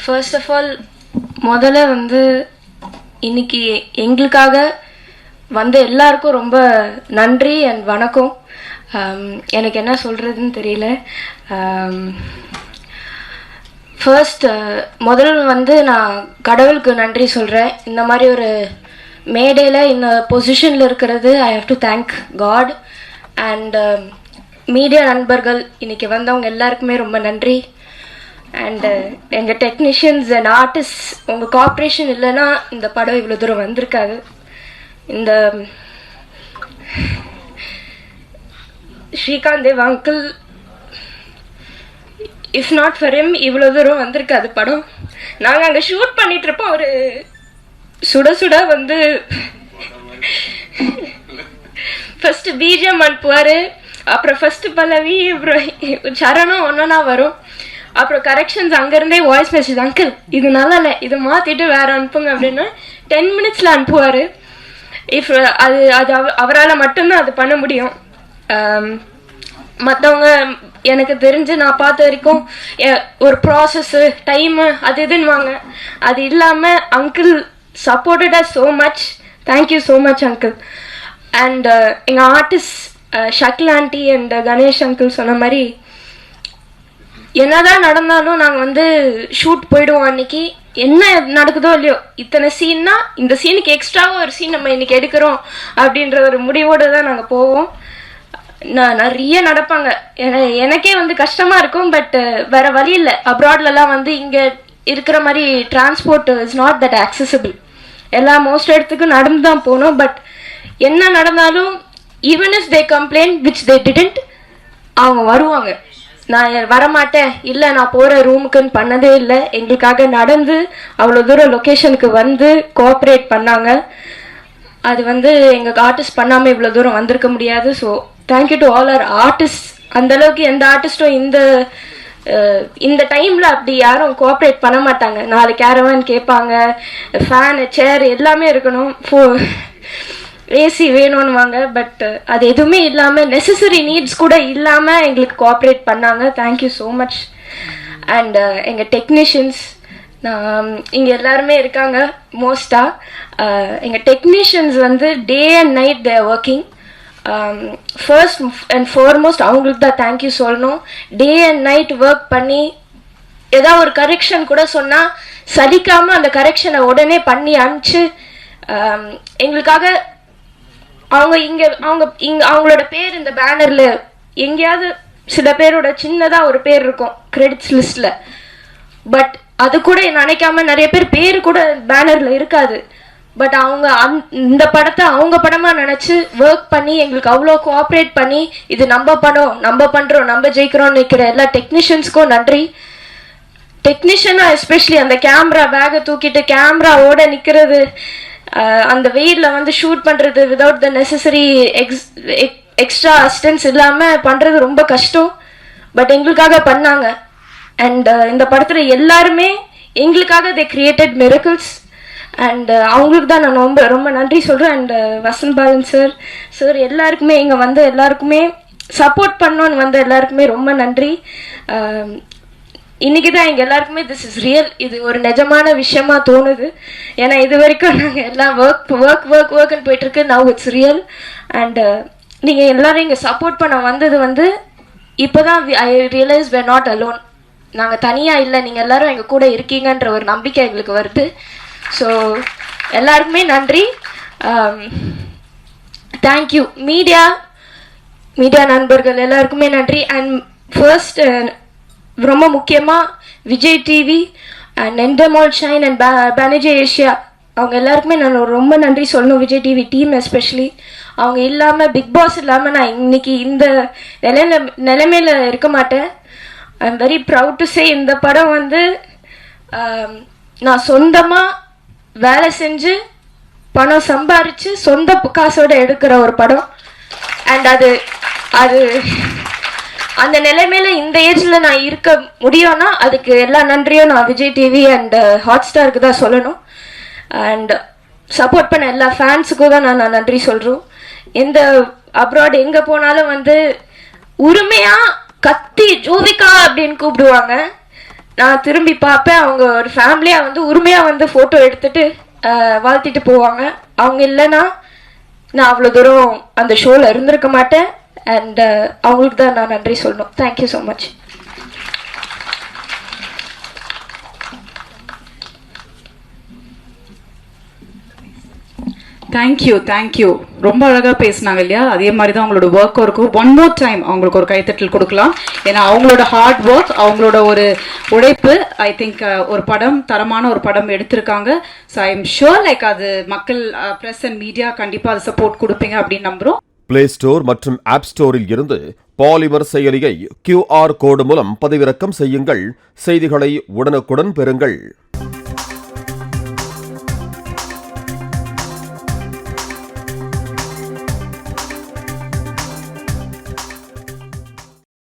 First of all முதல்ல வந்து இன்னைக்கு எங்களுக்காக வந்து எல்லாருக்கும் ரொம்ப நன்றி அண்ட் வணக்கம். எனக்கு என்ன சொல்கிறதுன்னு தெரியல. ஃபர்ஸ்ட் முதல்ல வந்து நான் கடவுளுக்கு நன்றி சொல்கிறேன். இந்த மாதிரி ஒரு மேடையில் இந்த பொசிஷனில் இருக்கிறது I have to thank God. And media நண்பர்கள் இன்றைக்கி வந்தவங்க எல்லாருக்குமே ரொம்ப நன்றி. அண்டு எங்கள் டெக்னீஷியன்ஸ் அண்ட் ஆர்டிஸ்ட் உங்கள் கோஆப்ரேஷன் இல்லைன்னா இந்த படம் இவ்வளோ தூரம் வந்திருக்காது. இந்த Srikanth Dev uncle, if not for him இவ்வளோ தூரம் வந்திருக்காது படம். நாங்கள் அங்கே ஷூட் பண்ணிகிட்ருப்போம். அவர் சுட சுட வந்து ஃபஸ்ட்டு பிஜிஎம் அனுப்புவார், அப்புறம் ஃபஸ்ட்டு பல்லவி, அப்புறம் சரணம் ஒன்றா வரும், அப்புறம் கரெக்ஷன்ஸ் அங்கேருந்தே வாய்ஸ் மெசேஜ், அங்கிள் இது நல்லா இல்லை, இதை மாற்றிட்டு வேறு அனுப்புங்க அப்படின்னு 10 minutes அனுப்புவார். இஃப் அது அது அவரால் மட்டும்தான் அது பண்ண முடியும். மற்றவங்க எனக்கு தெரிஞ்சு நான் பார்த்த வரைக்கும் ஒரு ப்ராசஸ்ஸு டைமு அது இதுன்னுவாங்க. அது இல்லாமல் uncle supported us so much. Thank you so much uncle. And எங்கள் artist Shakeel aunty and Ganesh uncle சொன்ன மாதிரி என்னதான் நடந்தாலும் நாங்கள் வந்து ஷூட் போயிடுவோம். அன்னைக்கு என்ன நடக்குதோ இல்லையோ, இத்தனை சீன்னா இந்த சீனுக்கு எக்ஸ்ட்ராவாக ஒரு சீன் நம்ம இன்னைக்கு எடுக்கிறோம் அப்படின்ற ஒரு முடிவோடு தான் நாங்கள் போவோம். நிறைய நடப்பாங்க. எனக்கே வந்து கஷ்டமாக இருக்கும். பட் வேற வழி இல்லை. அப்ராட்லலாம் வந்து இங்கே இருக்கிற மாதிரி transport is not that accessible. எல்லா மோஸ்ட் இடத்துக்கும் நடந்து தான் போகணும். பட் என்ன நடந்தாலும் even if they complaint which they didn't, அவங்க வருவாங்க. நான் வரமாட்டேன் இல்லை நான் போகிற ரூமுக்குன்னு பண்ணதே இல்லை. எங்களுக்காக நடந்து அவ்வளோ தூரம் லொக்கேஷனுக்கு வந்து கோஆப்ரேட் பண்ணாங்க. அது வந்து எங்கள் ஆர்டிஸ்ட் பண்ணாமல் இவ்வளோ தூரம் வந்திருக்க முடியாது. So thank you to all our artist. அந்தளவுக்கு எந்த ஆர்டிஸ்ட்டும் இந்த டைமில் அப்படி யாரும் கோஆப்ரேட் பண்ண மாட்டாங்க. 4 கேரவான் கேட்பாங்க, ஃபேனு சேர் எல்லாமே இருக்கணும், ஏசி வேணும்னுவாங்க. பட் அது எதுவுமே இல்லாமல், நெசசரி நீட்ஸ் கூட இல்லாமல் எங்களுக்கு கோஆப்ரேட் பண்ணாங்க. Thank you so much. அண்ட் எங்கள் டெக்னீஷியன்ஸ் இங்கே எல்லாருமே இருக்காங்க. மோஸ்ட்டாக எங்கள் டெக்னீஷியன்ஸ் வந்து day and night they working. First and foremost அவங்களுக்கு தான் தேங்க்யூ சொல்லணும். டே அண்ட் நைட் ஒர்க் பண்ணி ஏதாவது ஒரு கரெக்ஷன் கூட சொன்னால் சலிக்காமல் அந்த கரெக்ஷனை உடனே பண்ணி அனுப்பிச்சு எங்களுக்காக அவங்களோட பேர் இந்த பேனரில் எங்கேயாவது சில பேரோட சின்னதாக ஒரு பேர் இருக்கும் கிரெடிட்ஸ் லிஸ்ட்டில். பட் அது கூட நினைக்காம நிறைய பேர் கூட பேனரில் இருக்காது. பட் அவங்க இந்த படத்தை அவங்க படமாக நினச்சி ஒர்க் பண்ணி எங்களுக்கு அவ்வளோ கோஆப்ரேட் பண்ணி இது நம்ம படம், நம்ம பண்ணுறோம், நம்ம ஜெயிக்கிறோம்னு நிற்கிற எல்லா டெக்னீஷியன்ஸ்க்கும் நன்றி. டெக்னீஷியனாக எஸ்பெஷலி அந்த கேமரா பேக்கை தூக்கிட்டு கேமராவோட நிற்கிறது, அந்த வெயிலில் வந்து ஷூட் பண்ணுறது without the necessary extra assistance இல்லாமல் பண்ணுறது ரொம்ப கஷ்டம். பட் எங்களுக்காக பண்ணாங்க. அண்ட் இந்த படத்தில் எல்லாருமே எங்களுக்காக தே கிரியேட்டட் மிரக்கிள்ஸ். அண்ட் அவங்களுக்கு தான் நான் ரொம்ப ரொம்ப நன்றி சொல்கிறேன். அண்ட் வசந்த் பாலன் சார் எல்லாருக்குமே இங்கே வந்து எல்லாருக்குமே சப்போர்ட் பண்ணோன்னு வந்து எல்லாருக்குமே ரொம்ப நன்றி. இன்றைக்கி தான் எங்கள் எல்லாருக்குமே திஸ் இஸ் ரியல், இது ஒரு நிஜமான விஷயமா தோணுது. ஏன்னா இது வரைக்கும் நாங்கள் எல்லாம் ஒர்க்குன்னு போயிட்டுருக்கு. Now it's real. அண்டு நீங்கள் எல்லோரும் இங்கே சப்போர்ட் பண்ண வந்தது வந்து இப்போ தான் ஐ ரியலைஸ் we're நாட் அலோன். நாங்கள் தனியாக இல்லை, நீங்கள் எல்லோரும் எங்கள் கூட இருக்கீங்கன்ற ஒரு நம்பிக்கை எங்களுக்கு வருது. ஸோ எல்லாருக்குமே நன்றி. தேங்க்யூ மீடியா நண்பர்கள் எல்லாருக்குமே நன்றி. அண்ட் ஃபர்ஸ்ட் ரொம்ப முக்கியமாக Vijay TV and Endemol Shine and Banijay Asia அவங்க எல்லாருக்குமே நான் ரொம்ப நன்றி சொல்லணும். விஜய் டிவி டீம் எஸ்பெஷலி அவங்க இல்லாமல், பிக் பாஸ் இல்லாமல் நான் இன்னைக்கு இந்த நிலைமையில் இருக்க மாட்டேன். I am very proud to say இந்த படம் வந்து நான் சொந்தமாக வேலை செஞ்சு பணம் சம்பாரித்து சொந்த காசோடு எடுக்கிற ஒரு படம். அண்ட் அது அந்த நிலைமையில இந்த ஏஜில் நான் இருக்க முடியும்னா அதுக்கு எல்லா நன்றியும் நான் விஜய் டிவி அண்ட் ஹாட்ஸ்டாருக்கு தான் சொல்லணும். அண்ட் சப்போர்ட் பண்ண எல்லா ஃபேன்ஸுக்கும் தான் நான் நன்றி சொல்கிறோம். எந்த அப்ராட் எங்கே போனாலும் வந்து உரிமையாக கத்தி ஜோவிகா அப்படின்னு கூப்பிடுவாங்க. நான் திரும்பி பார்ப்பேன், அவங்க ஒரு ஃபேமிலியாக வந்து உரிமையாக வந்து ஃபோட்டோ எடுத்துட்டு வாழ்த்திட்டு போவாங்க. அவங்க இல்லைன்னா நான் அவ்வளோ தூரம் அந்த ஷோவில் இருந்திருக்க மாட்டேன். அண்ட் அவங்களுக்கு தான் நான் நன்றி சொல்லணும். Thank you so much. தேங்க்யூ. ரொம்ப அழகாக பேசினாங்க இல்லையா? அதே மாதிரி தான் அவங்களோட ஒர்க்கும் இருக்கும். ஒன் மோர் டைம் அவங்களுக்கு ஒரு கைத்தட்டல் கொடுக்கலாம். ஏன்னா அவங்களோட ஹார்ட் ஒர்க், அவங்களோட ஒரு உழைப்பு, ஐ திங்க் ஒரு படம், தரமான ஒரு படம் எடுத்திருக்காங்க. So I am sure like அது மக்கள், ப்ரெஸ் அண்ட் மீடியா கண்டிப்பாக அது சப்போர்ட் கொடுப்பீங்க அப்படின்னு நம்புகிறோம். பிளே ஸ்டோர் மற்றும் ஆப் ஸ்டோரில் இருந்து பாலிமர் செயலியை QR கோடு மூலம் பதிவிறக்கம் செய்யுங்கள். செய்திகளை உடனுக்குடன் பெறுங்கள்.